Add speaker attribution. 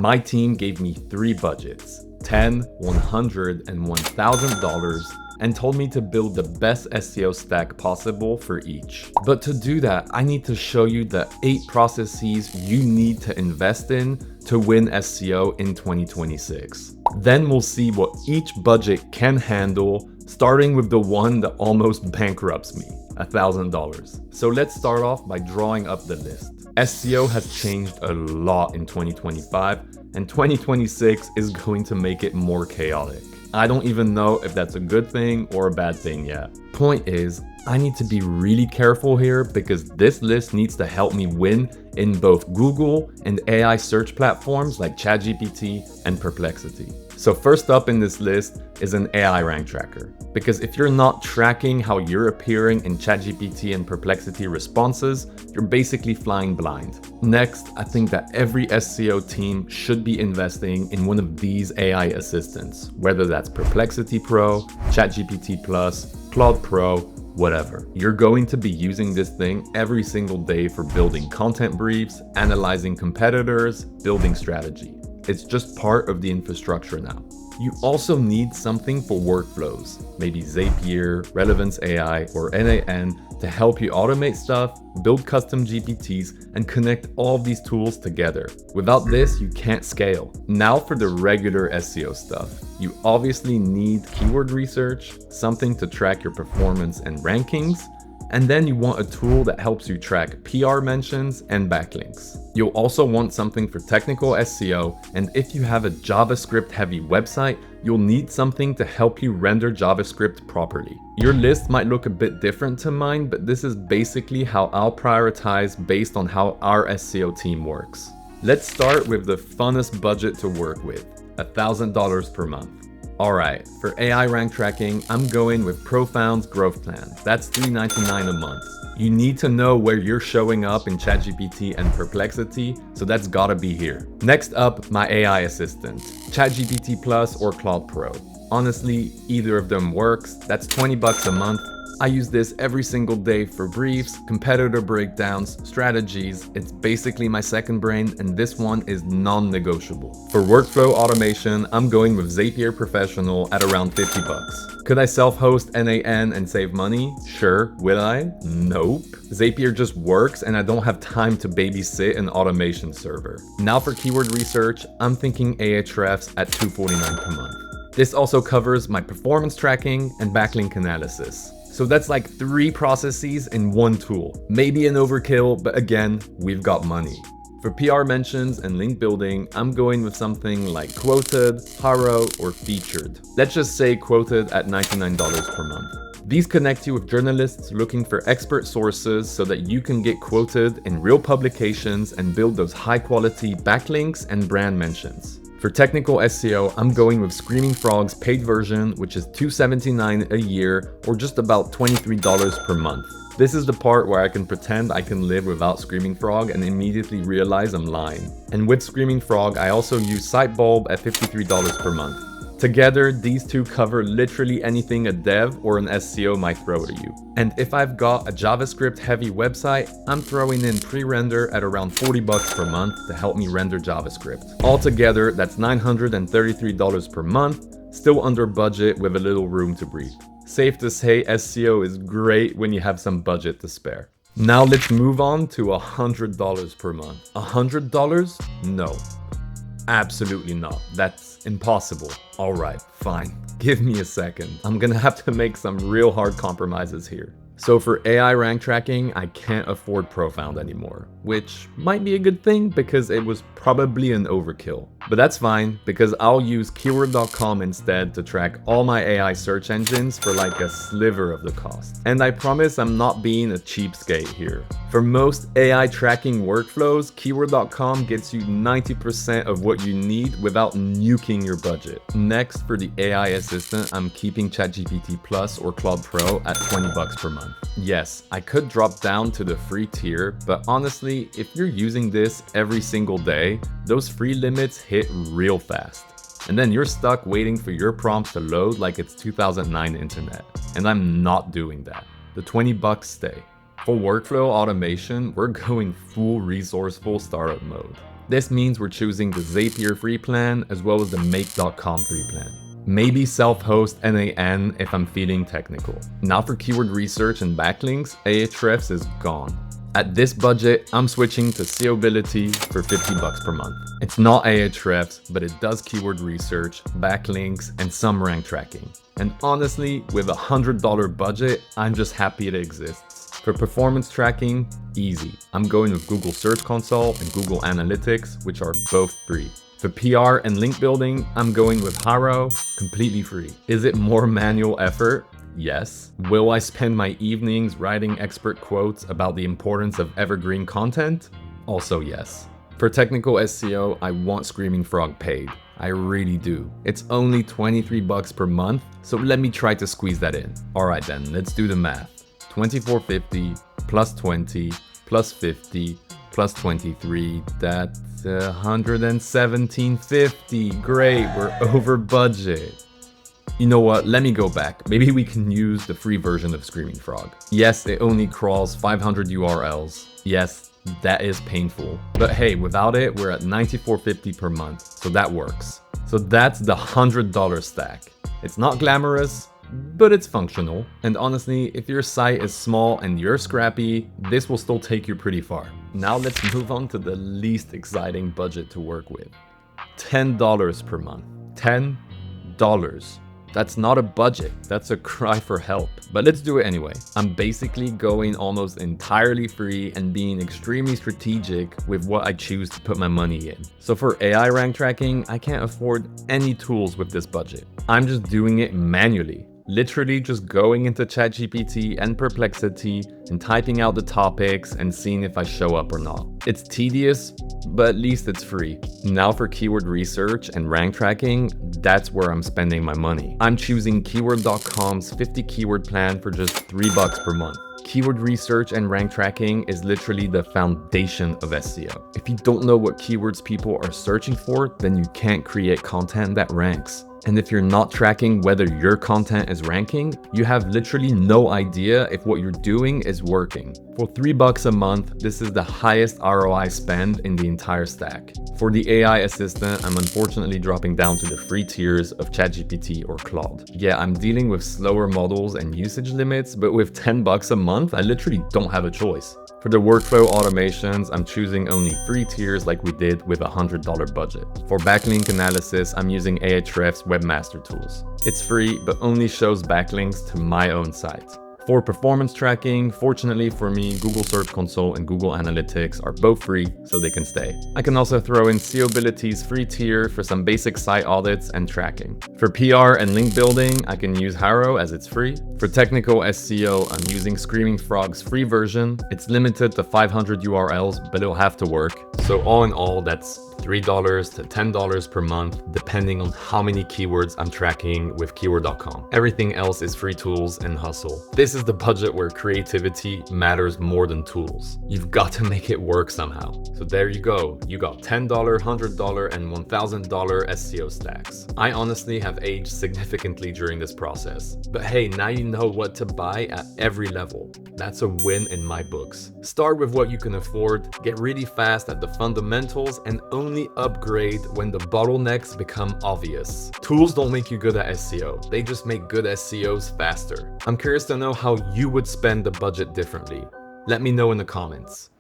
Speaker 1: My team gave me 3 budgets, $10, $100, and $1,000, and told me to build the best SEO stack possible for each. But to do that, I need to show you the 8 processes you need to invest in to win SEO in 2026. Then we'll see what each budget can handle, starting with the one that almost bankrupts me, $1,000. So let's start off by drawing up the list. SEO has changed a lot in 2025, and 2026 is going to make it more chaotic. I don't even know if that's a good thing or a bad thing yet. Point is, I need to be really careful here because this list needs to help me win in both Google and AI search platforms like ChatGPT and Perplexity. So first up in this list is an AI rank tracker. Because if you're not tracking how you're appearing in ChatGPT and Perplexity responses, you're basically flying blind. Next, I think that every SEO team should be investing in one of these AI assistants, whether that's Perplexity Pro, ChatGPT Plus, Claude Pro, whatever. You're going to be using this thing every single day for building content briefs, analyzing competitors, building strategy. It's just part of the infrastructure now. You also need something for workflows, maybe Zapier, Relevance AI, or NAN to help you automate stuff, build custom GPTs, and connect all of these tools together. Without this, you can't scale. Now for the regular SEO stuff. You obviously need keyword research, something to track your performance and rankings, and then you want a tool that helps you track PR mentions and backlinks. You'll also want something for technical SEO, and if you have a JavaScript-heavy website, you'll need something to help you render JavaScript properly. Your list might look a bit different to mine, but this is basically how I'll prioritize based on how our SEO team works. Let's start with the funnest budget to work with, $1,000 per month. Alright, for AI rank tracking, I'm going with Profound's growth plan. That's $3.99 a month. You need to know where you're showing up in ChatGPT and Perplexity, so that's gotta be here. Next up, my AI assistant, ChatGPT Plus or Claude Pro. Honestly, either of them works. That's $20 a month. I use this every single day for briefs, competitor breakdowns, strategies. It's basically my second brain, and this one is non-negotiable. For workflow automation, I'm going with Zapier Professional at around $50. Could I self-host NAN and save money? Sure. Will I? Nope. Zapier just works, and I don't have time to babysit an automation server. Now for keyword research, I'm thinking Ahrefs at $249 per month. This also covers my performance tracking and backlink analysis. So that's like 3 processes in one tool. Maybe an overkill, but again, we've got money. For PR mentions and link building, I'm going with something like Quoted, Haro, or Featured. Let's just say Quoted at $99 per month. These connect you with journalists looking for expert sources so that you can get quoted in real publications and build those high-quality backlinks and brand mentions. For technical SEO, I'm going with Screaming Frog's paid version, which is $279 a year or just about $23 per month. This is the part where I can pretend I can live without Screaming Frog and immediately realize I'm lying. And with Screaming Frog, I also use Sitebulb at $53 per month. Together, these two cover literally anything a dev or an SEO might throw to you. And if I've got a JavaScript-heavy website, I'm throwing in pre-render at around $40 per month to help me render JavaScript. Altogether, that's $933 per month, still under budget with a little room to breathe. Safe to say, SEO is great when you have some budget to spare. Now let's move on to $100 per month. $100? No. Absolutely not. That's impossible. Alright, fine. Give me a second. I'm gonna have to make some real hard compromises here. So for AI rank tracking, I can't afford Profound anymore, which might be a good thing because it was probably an overkill. But that's fine because I'll use keyword.com instead to track all my AI search engines for like a sliver of the cost. And I promise I'm not being a cheapskate here. For most AI tracking workflows, keyword.com gets you 90% of what you need without nuking your budget. Next, for the AI assistant, I'm keeping ChatGPT Plus or Claude Pro at $20 per month. Yes, I could drop down to the free tier, but honestly, if you're using this every single day, those free limits hit real fast. And then you're stuck waiting for your prompts to load like it's 2009 internet. And I'm not doing that. The $20 stay. For workflow automation, we're going full resourceful startup mode. This means we're choosing the Zapier free plan as well as the make.com free plan. Maybe self-host NAN if I'm feeling technical. Now for keyword research and backlinks, Ahrefs is gone. At this budget, I'm switching to SEObility for $50 per month. It's not Ahrefs, but it does keyword research, backlinks, and some rank tracking. And honestly, with a $100 budget, I'm just happy it exists. For performance tracking, easy. I'm going with Google Search Console and Google Analytics, which are both free. For PR and link building, I'm going with Haro, completely free. Is it more manual effort? Yes. Will I spend my evenings writing expert quotes about the importance of evergreen content? Also yes. For technical SEO, I want Screaming Frog paid. I really do. It's only $23 per month, so let me try to squeeze that in. Alright then, let's do the math. $24.50 plus 20 plus 50 plus 23, that's $117.50. Great, we're over budget. You know what, let me go back. Maybe we can use the free version of Screaming Frog. Yes, it only crawls 500 URLs. Yes, that is painful. But hey, without it, we're at $94.50 per month, so that works. So that's the $100 stack. It's not glamorous, but it's functional. And honestly, if your site is small and you're scrappy, this will still take you pretty far. Now let's move on to the least exciting budget to work with. $10 per month. $10. That's not a budget, that's a cry for help. But let's do it anyway. I'm basically going almost entirely free and being extremely strategic with what I choose to put my money in. So for AI rank tracking, I can't afford any tools with this budget. I'm just doing it manually. Literally just going into ChatGPT and Perplexity and typing out the topics and seeing if I show up or not. It's tedious, but at least it's free. Now for keyword research and rank tracking, that's where I'm spending my money. I'm choosing keyword.com's 50 keyword plan for just $3 per month. Keyword research and rank tracking is literally the foundation of SEO. If you don't know what keywords people are searching for, then you can't create content that ranks. And if you're not tracking whether your content is ranking, you have literally no idea if what you're doing is working. For $3 a month, this is the highest ROI spend in the entire stack. For the AI assistant, I'm unfortunately dropping down to the free tiers of ChatGPT or Claude. Yeah, I'm dealing with slower models and usage limits, but with $10 a month, I literally don't have a choice. For the workflow automations, I'm choosing only free tiers like we did with a $100 budget. For backlink analysis, I'm using Ahrefs Webmaster Tools. It's free, but only shows backlinks to my own site. For performance tracking, fortunately for me, Google Search Console and Google Analytics are both free, so they can stay. I can also throw in SEObility's free tier for some basic site audits and tracking. For PR and link building, I can use Haro as it's free. For technical SEO, I'm using Screaming Frog's free version. It's limited to 500 URLs, but it'll have to work. So all in all, that's $3 to $10 per month, depending on how many keywords I'm tracking with keyword.com. Everything else is free tools and hustle. This is the budget where creativity matters more than tools. You've got to make it work somehow. So there you go. You got $10, $100, and $1,000 SEO stacks. I honestly have aged significantly during this process. But hey, now you know what to buy at every level. That's a win in my books. Start with what you can afford, get really fast at the fundamentals, and only upgrade when the bottlenecks become obvious. Tools don't make you good at SEO, they just make good SEOs faster. I'm curious to know how you would spend the budget differently. Let me know in the comments.